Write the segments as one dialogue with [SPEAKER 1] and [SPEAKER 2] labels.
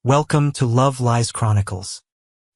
[SPEAKER 1] Welcome to Love Lies Chronicles.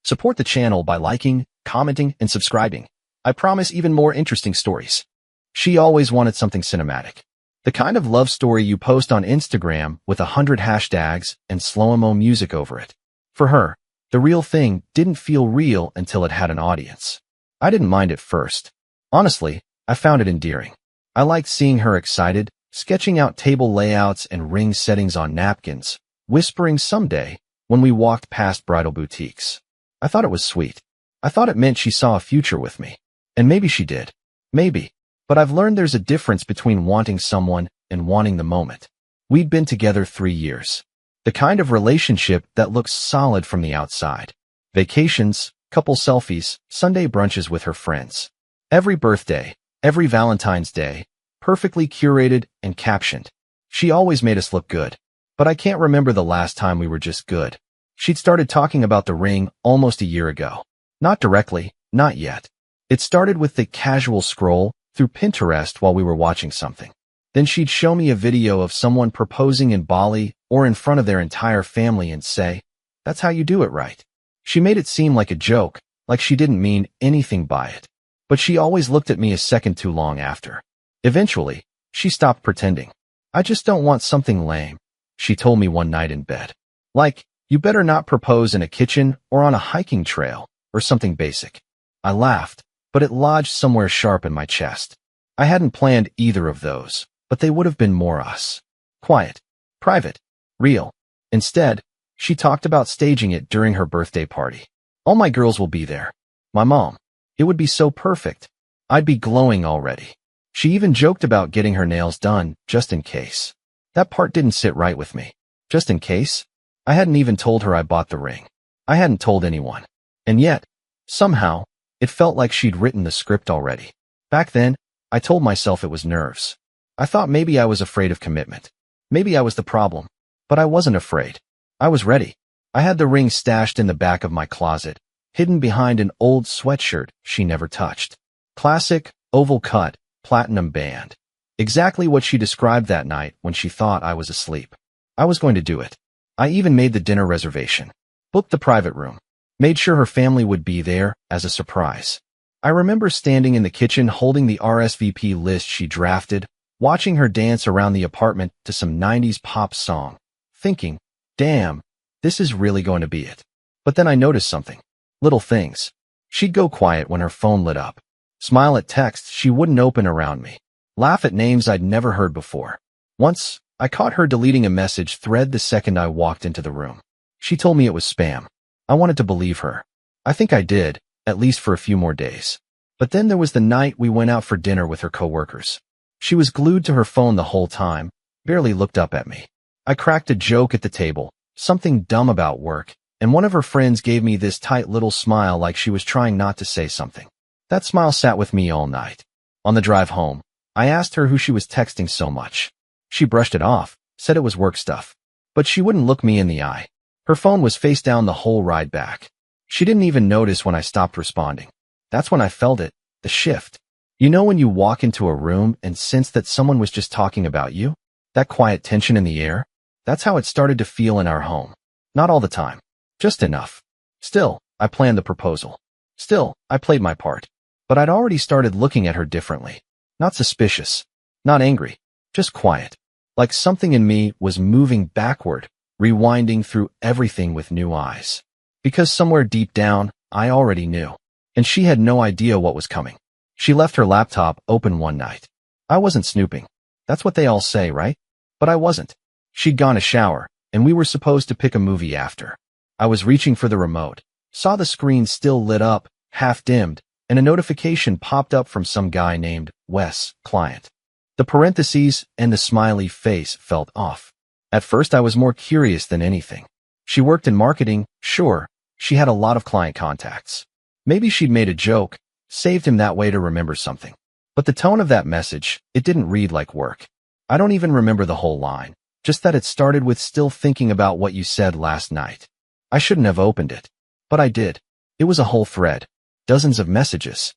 [SPEAKER 2] Support the channel by liking, commenting, and subscribing. I promise even more interesting stories. She always wanted something cinematic. The kind of love story you post on Instagram with 100 hashtags and slow-mo music over it. For her, the real thing didn't feel real until it had an audience. I didn't mind at first. Honestly, I found it endearing. I liked seeing her excited, sketching out table layouts and ring settings on napkins, whispering someday when we walked past bridal boutiques. I thought it was sweet. I thought it meant she saw a future with me. And maybe she did. Maybe. But I've learned there's a difference between wanting someone and wanting the moment. We'd been together 3 years. The kind of relationship that looks solid from the outside. Vacations, couple selfies, Sunday brunches with her friends. Every birthday, every Valentine's Day, perfectly curated and captioned. She always made us look good. But I can't remember the last time we were just good. She'd started talking about the ring almost a year ago. Not directly, not yet. It started with the casual scroll through Pinterest while we were watching something. Then she'd show me a video of someone proposing in Bali or in front of their entire family and say, "That's how you do it, right?" She made it seem like a joke, like she didn't mean anything by it. But she always looked at me a second too long after. Eventually, she stopped pretending. "I just don't want something lame," she told me one night in bed. Like, you better not propose in a kitchen or on a hiking trail or something basic. I laughed, but it lodged somewhere sharp in my chest. I hadn't planned either of those, but they would have been more us. Quiet, private, real. Instead, she talked about staging it during her birthday party. All my girls will be there. My mom. It would be so perfect. I'd be glowing already. She even joked about getting her nails done, just in case. That part didn't sit right with me. Just in case? I hadn't even told her I bought the ring. I hadn't told anyone. And yet, somehow, it felt like she'd written the script already. Back then, I told myself it was nerves. I thought maybe I was afraid of commitment. Maybe I was the problem. But I wasn't afraid. I was ready. I had the ring stashed in the back of my closet, hidden behind an old sweatshirt she never touched. Classic, oval cut, platinum band. Exactly what she described that night when she thought I was asleep. I was going to do it. I even made the dinner reservation, booked the private room, made sure her family would be there as a surprise. I remember standing in the kitchen holding the RSVP list she drafted, watching her dance around the apartment to some 90s pop song, thinking, damn, this is really going to be it. But then I noticed something. Little things. She'd go quiet when her phone lit up, smile at texts she wouldn't open around me, laugh at names I'd never heard before. Once, I caught her deleting a message thread the second I walked into the room. She told me it was spam. I wanted to believe her. I think I did, at least for a few more days. But then there was the night we went out for dinner with her coworkers. She was glued to her phone the whole time, barely looked up at me. I cracked a joke at the table, something dumb about work, and one of her friends gave me this tight little smile like she was trying not to say something. That smile sat with me all night. On the drive home, I asked her who she was texting so much. She brushed it off, said it was work stuff. But she wouldn't look me in the eye. Her phone was face down the whole ride back. She didn't even notice when I stopped responding. That's when I felt it, the shift. You know when you walk into a room and sense that someone was just talking about you? That quiet tension in the air? That's how it started to feel in our home. Not all the time. Just enough. Still, I planned the proposal. Still, I played my part. But I'd already started looking at her differently. Not suspicious. Not angry. Just quiet. Like something in me was moving backward, rewinding through everything with new eyes. Because somewhere deep down, I already knew. And she had no idea what was coming. She left her laptop open one night. I wasn't snooping. That's what they all say, right? But I wasn't. She'd gone to shower, and we were supposed to pick a movie after. I was reaching for the remote, saw the screen still lit up, half dimmed, and a notification popped up from some guy named Wes, client. The parentheses and the smiley face felt off. At first I was more curious than anything. She worked in marketing, sure. She had a lot of client contacts. Maybe she'd made a joke, saved him that way to remember something. But the tone of that message, it didn't read like work. I don't even remember the whole line, just that it started with "still thinking about what you said last night." I shouldn't have opened it. But I did. It was a whole thread. Dozens of messages.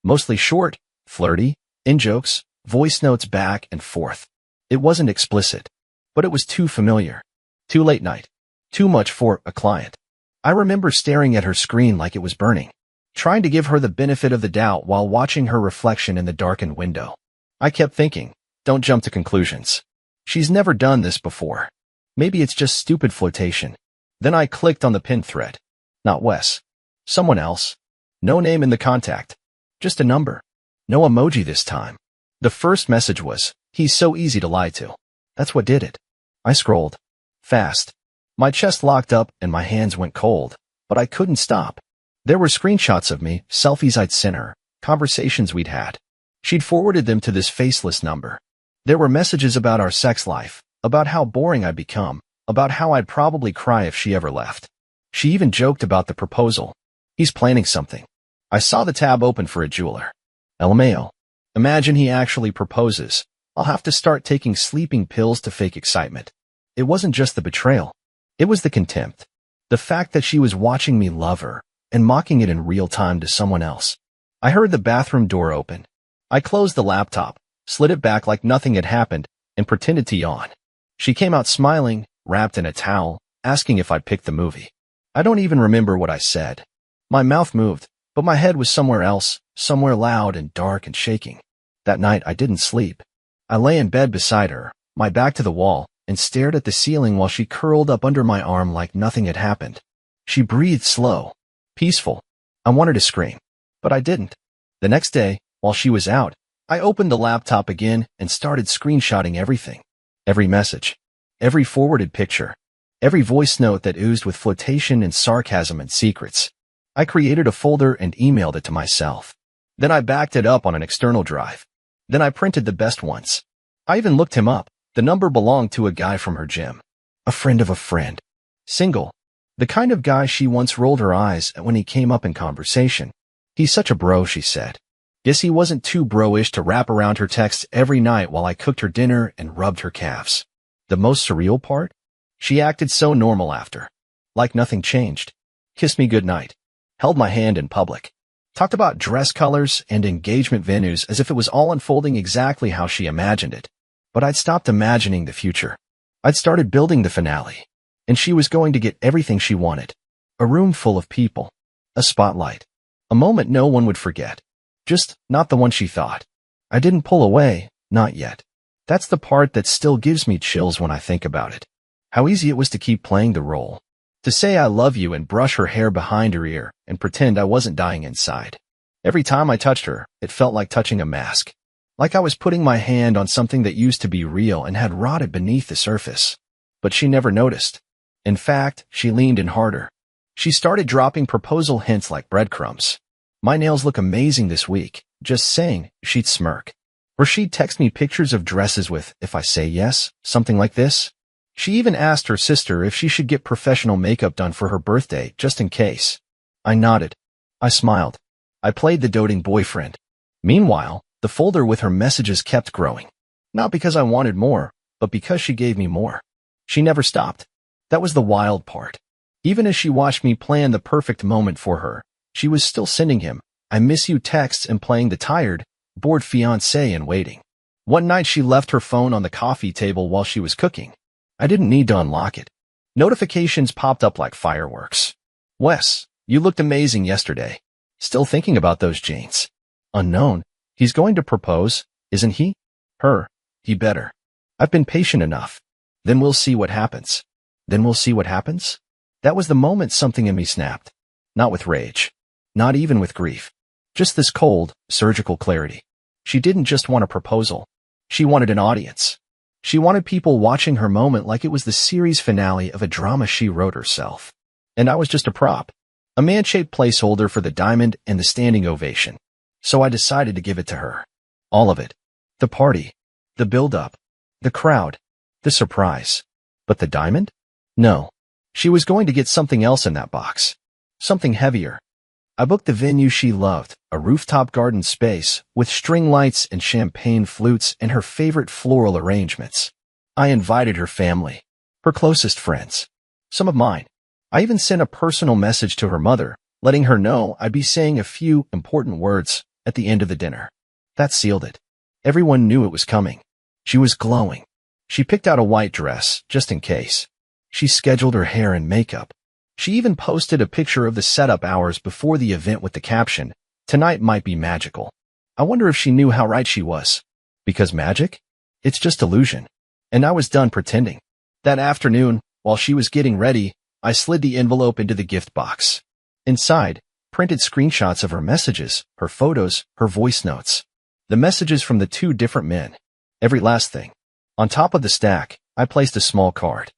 [SPEAKER 2] Mostly short, flirty, in-jokes, voice notes back and forth. It wasn't explicit, but it was too familiar. Too late night. Too much for a client. I remember staring at her screen like it was burning, trying to give her the benefit of the doubt while watching her reflection in the darkened window. I kept thinking, don't jump to conclusions. She's never done this before. Maybe it's just stupid flirtation. Then I clicked on the pinned thread. Not Wes. Someone else. No name in the contact. Just a number. No emoji this time. The first message was, he's so easy to lie to. That's what did it. I scrolled. Fast. My chest locked up and my hands went cold, but I couldn't stop. There were screenshots of me, selfies I'd sent her, conversations we'd had. She'd forwarded them to this faceless number. There were messages about our sex life, about how boring I'd become, about how I'd probably cry if she ever left. She even joked about the proposal. He's planning something. I saw the tab open for a jeweler. LMAO. Imagine he actually proposes. I'll have to start taking sleeping pills to fake excitement. It wasn't just the betrayal. It was the contempt. The fact that she was watching me love her and mocking it in real time to someone else. I heard the bathroom door open. I closed the laptop, slid it back like nothing had happened, and pretended to yawn. She came out smiling, wrapped in a towel, asking if I'd picked the movie. I don't even remember what I said. My mouth moved, but my head was somewhere else, somewhere loud and dark and shaking. That night I didn't sleep. I lay in bed beside her, my back to the wall, and stared at the ceiling while she curled up under my arm like nothing had happened. She breathed slow, peaceful. I wanted to scream, but I didn't. The next day, while she was out, I opened the laptop again and started screenshotting everything. Every message, every forwarded picture, every voice note that oozed with flirtation and sarcasm and secrets. I created a folder and emailed it to myself. Then I backed it up on an external drive. Then I printed the best ones. I even looked him up. The number belonged to a guy from her gym. A friend of a friend. Single. The kind of guy she once rolled her eyes at when he came up in conversation. He's such a bro, she said. Guess he wasn't too bro-ish to wrap around her texts every night while I cooked her dinner and rubbed her calves. The most surreal part? She acted so normal after. Like nothing changed. Kissed me goodnight. Held my hand in public. Talked about dress colors and engagement venues as if it was all unfolding exactly how she imagined it. But I'd stopped imagining the future. I'd started building the finale. And she was going to get everything she wanted. A room full of people. A spotlight. A moment no one would forget. Just not the one she thought. I didn't pull away, not yet. That's the part that still gives me chills when I think about it. How easy it was to keep playing the role. To say I love you and brush her hair behind her ear and pretend I wasn't dying inside. Every time I touched her, it felt like touching a mask. Like I was putting my hand on something that used to be real and had rotted beneath the surface. But she never noticed. In fact, she leaned in harder. She started dropping proposal hints like breadcrumbs. My nails look amazing this week. Just saying, she'd smirk. Or she'd text me pictures of dresses with, if I say yes, something like this. She even asked her sister if she should get professional makeup done for her birthday, just in case. I nodded. I smiled. I played the doting boyfriend. Meanwhile, the folder with her messages kept growing. Not because I wanted more, but because she gave me more. She never stopped. That was the wild part. Even as she watched me plan the perfect moment for her, she was still sending him, I miss you texts and playing the tired, bored fiancé in waiting. One night she left her phone on the coffee table while she was cooking. I didn't need to unlock it. Notifications popped up like fireworks. Wes, you looked amazing yesterday. Still thinking about those jeans. Unknown. He's going to propose, isn't he? Her. He better. I've been patient enough. Then we'll see what happens. Then we'll see what happens? That was the moment something in me snapped. Not with rage. Not even with grief. Just this cold, surgical clarity. She didn't just want a proposal. She wanted an audience. She wanted people watching her moment like it was the series finale of a drama she wrote herself. And I was just a prop. A man-shaped placeholder for the diamond and the standing ovation. So I decided to give it to her. All of it. The party. The build-up. The crowd. The surprise. But the diamond? No. She was going to get something else in that box. Something heavier. I booked the venue she loved, a rooftop garden space with string lights and champagne flutes and her favorite floral arrangements. I invited her family, her closest friends, some of mine. I even sent a personal message to her mother, letting her know I'd be saying a few important words at the end of the dinner. That sealed it. Everyone knew it was coming. She was glowing. She picked out a white dress, just in case. She scheduled her hair and makeup. She even posted a picture of the setup hours before the event with the caption, "Tonight might be magical." I wonder if she knew how right she was. Because magic? It's just illusion. And I was done pretending. That afternoon, while she was getting ready, I slid the envelope into the gift box. Inside, printed screenshots of her messages, her photos, her voice notes. The messages from the two different men. Every last thing. On top of the stack, I placed a small card.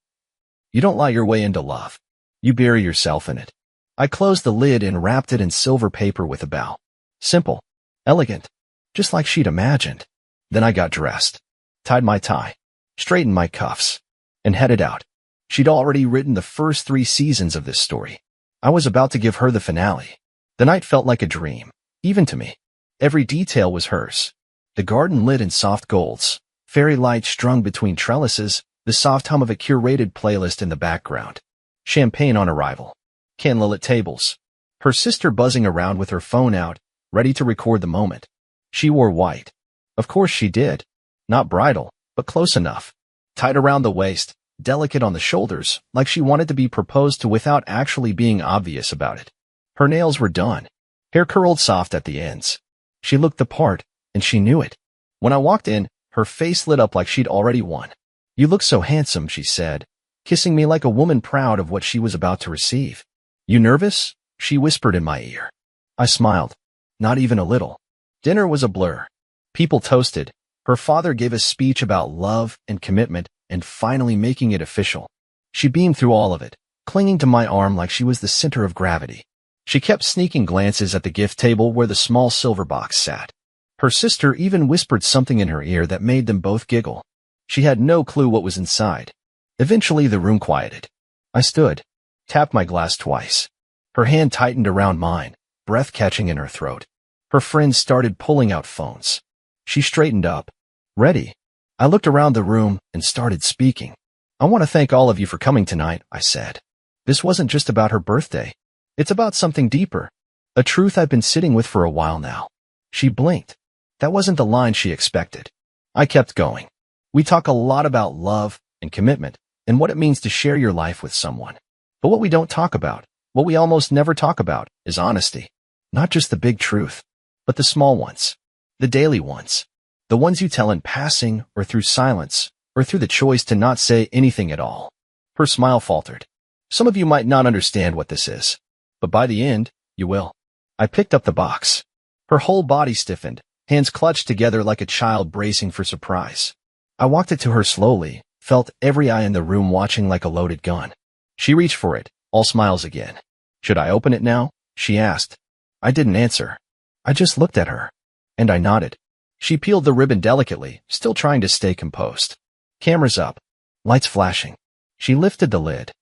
[SPEAKER 2] You don't lie your way into love. You bury yourself in it. I closed the lid and wrapped it in silver paper with a bow. Simple. Elegant. Just like she'd imagined. Then I got dressed. Tied my tie. Straightened my cuffs. And headed out. She'd already written the first 3 seasons of this story. I was about to give her the finale. The night felt like a dream. Even to me. Every detail was hers. The garden lit in soft golds. Fairy lights strung between trellises. The soft hum of a curated playlist in the background. Champagne on arrival. Candlelit tables. Her sister buzzing around with her phone out, ready to record the moment. She wore white. Of course she did. Not bridal, but close enough. Tied around the waist, delicate on the shoulders, like she wanted to be proposed to without actually being obvious about it. Her nails were done. Hair curled soft at the ends. She looked the part, and she knew it. When I walked in, her face lit up like she'd already won. "You look so handsome," she said, kissing me like a woman proud of what she was about to receive. "You nervous?" she whispered in my ear. I smiled. Not even a little. Dinner was a blur. People toasted. Her father gave a speech about love and commitment and finally making it official. She beamed through all of it, clinging to my arm like she was the center of gravity. She kept sneaking glances at the gift table where the small silver box sat. Her sister even whispered something in her ear that made them both giggle. She had no clue what was inside. Eventually the room quieted. I stood, tapped my glass twice. Her hand tightened around mine, breath catching in her throat. Her friends started pulling out phones. She straightened up. "Ready?" I looked around the room and started speaking. "I want to thank all of you for coming tonight," I said. "This wasn't just about her birthday. It's about something deeper. A truth I've been sitting with for a while now." She blinked. That wasn't the line she expected. I kept going. "We talk a lot about love and commitment and what it means to share your life with someone. But what we don't talk about, what we almost never talk about, is honesty. Not just the big truth, but the small ones. The daily ones. The ones you tell in passing or through silence or through the choice to not say anything at all." Her smile faltered. "Some of you might not understand what this is, but by the end, you will." I picked up the box. Her whole body stiffened, hands clutched together like a child bracing for surprise. I walked it to her slowly, felt every eye in the room watching like a loaded gun. She reached for it, all smiles again. "Should I open it now?" she asked. I didn't answer. I just looked at her. And I nodded. She peeled the ribbon delicately, still trying to stay composed. Cameras up. Lights flashing. She lifted the lid.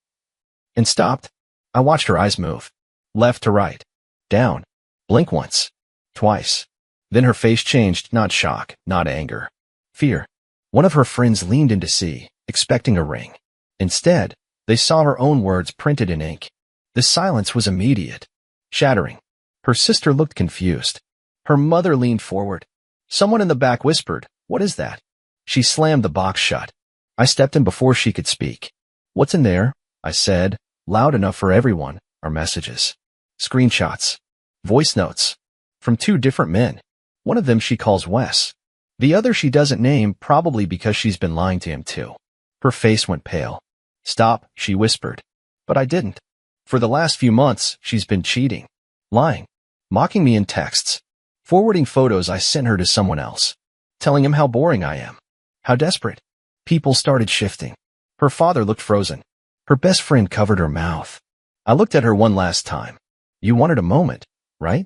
[SPEAKER 2] And stopped. I watched her eyes move. Left to right. Down. Blink once. Twice. Then her face changed, not shock, not anger. Fear. One of her friends leaned in to see, expecting a ring. Instead, they saw her own words printed in ink. The silence was immediate. Shattering. Her sister looked confused. Her mother leaned forward. Someone in the back whispered, "What is that?" She slammed the box shut. I stepped in before she could speak. "What's in there?" I said, loud enough for everyone. "Our messages. Screenshots. Voice notes. From 2 different men. One of them she calls Wes. The other she doesn't name, probably because she's been lying to him too." Her face went pale. "Stop," she whispered. But I didn't. For the last few months, she's been cheating. Lying. Mocking me in texts. Forwarding photos I sent her to someone else. Telling him how boring I am. How desperate. People started shifting. Her father looked frozen. Her best friend covered her mouth. I looked at her one last time. "You wanted a moment, right?"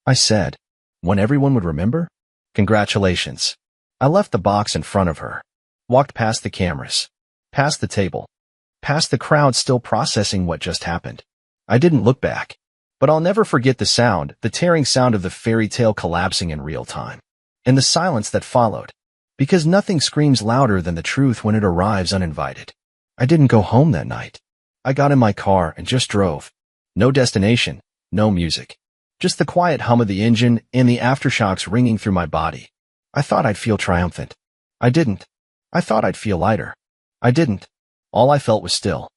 [SPEAKER 2] I said. "When everyone would remember?" "Congratulations." I left the box in front of her. Walked past the cameras. Past the table. Past the crowd still processing what just happened. I didn't look back. But I'll never forget the sound, the tearing sound of the fairy tale collapsing in real time. And the silence that followed. Because nothing screams louder than the truth when it arrives uninvited. I didn't go home that night. I got in my car and just drove. No destination, no music. Just the quiet hum of the engine and the aftershocks ringing through my body. I thought I'd feel triumphant. I didn't. I thought I'd feel lighter. I didn't. All I felt was still.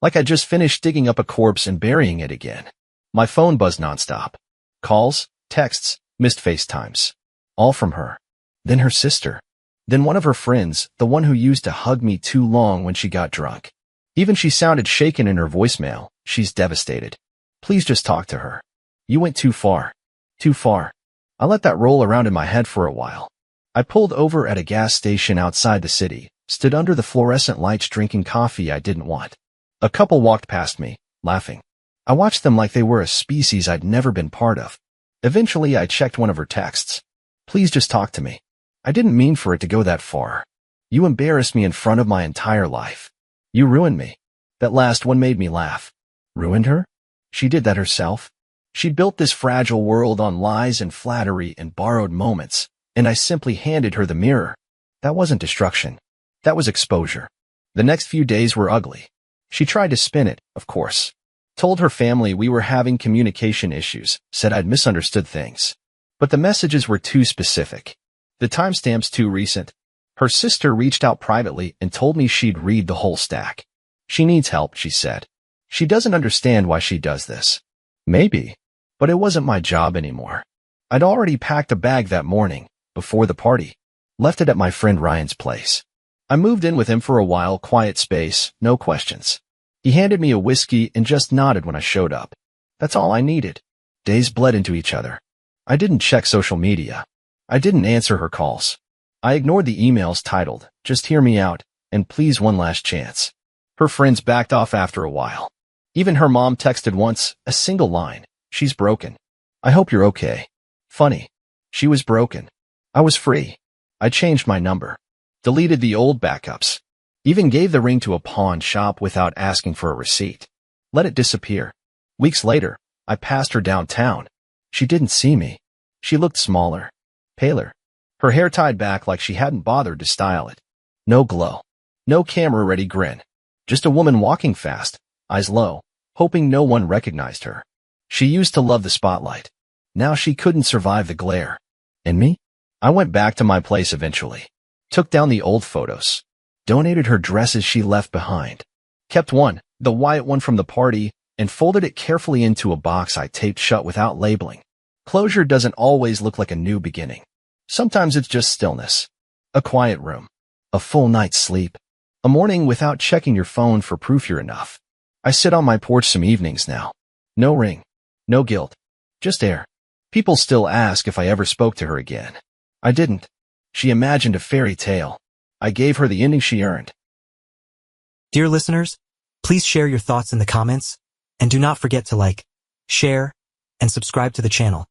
[SPEAKER 2] Like I just finished digging up a corpse and burying it again. My phone buzzed nonstop. Calls, texts, missed FaceTimes. All from her. Then her sister. Then one of her friends, the one who used to hug me too long when she got drunk. Even she sounded shaken in her voicemail. She's devastated. Please just talk to her. You went too far. Too far. I let that roll around in my head for a while. I pulled over at a gas station outside the city, stood under the fluorescent lights drinking coffee I didn't want. A couple walked past me, laughing. I watched them like they were a species I'd never been part of. Eventually, I checked one of her texts. Please just talk to me. I didn't mean for it to go that far. You embarrassed me in front of my entire life. You ruined me. That last one made me laugh. Ruined her? She did that herself. She built this fragile world on lies and flattery and borrowed moments, and I simply handed her the mirror. That wasn't destruction. That was exposure. The next few days were ugly. She tried to spin it, of course. Told her family we were having communication issues, said I'd misunderstood things. But the messages were too specific. The timestamps too recent. Her sister reached out privately and told me she'd read the whole stack. She needs help, she said. She doesn't understand why she does this. Maybe. But it wasn't my job anymore. I'd already packed a bag that morning, before the party. Left it at my friend Ryan's place. I moved in with him for a while, quiet space, no questions. He handed me a whiskey and just nodded when I showed up. That's all I needed. Days bled into each other. I didn't check social media. I didn't answer her calls. I ignored the emails titled, "Just hear me out," and "Please one last chance." Her friends backed off after a while. Even her mom texted once, a single line. She's broken. I hope you're okay. Funny. She was broken. I was free. I changed my number. Deleted the old backups. Even gave the ring to a pawn shop without asking for a receipt. Let it disappear. Weeks later, I passed her downtown. She didn't see me. She looked smaller. Paler. Her hair tied back like she hadn't bothered to style it. No glow. No camera-ready grin. Just a woman walking fast, eyes low, hoping no one recognized her. She used to love the spotlight. Now she couldn't survive the glare. And me? I went back to my place eventually. Took down the old photos. Donated her dresses she left behind. Kept one, the white one from the party, and folded it carefully into a box I taped shut without labeling. Closure doesn't always look like a new beginning. Sometimes it's just stillness. A quiet room. A full night's sleep. A morning without checking your phone for proof you're enough. I sit on my porch some evenings now. No ring. No guilt. Just air. People still ask if I ever spoke to her again. I didn't. She imagined a fairy tale. I gave her the ending she earned.
[SPEAKER 1] Dear listeners, please share your thoughts in the comments, and do not forget to like, share, and subscribe to the channel.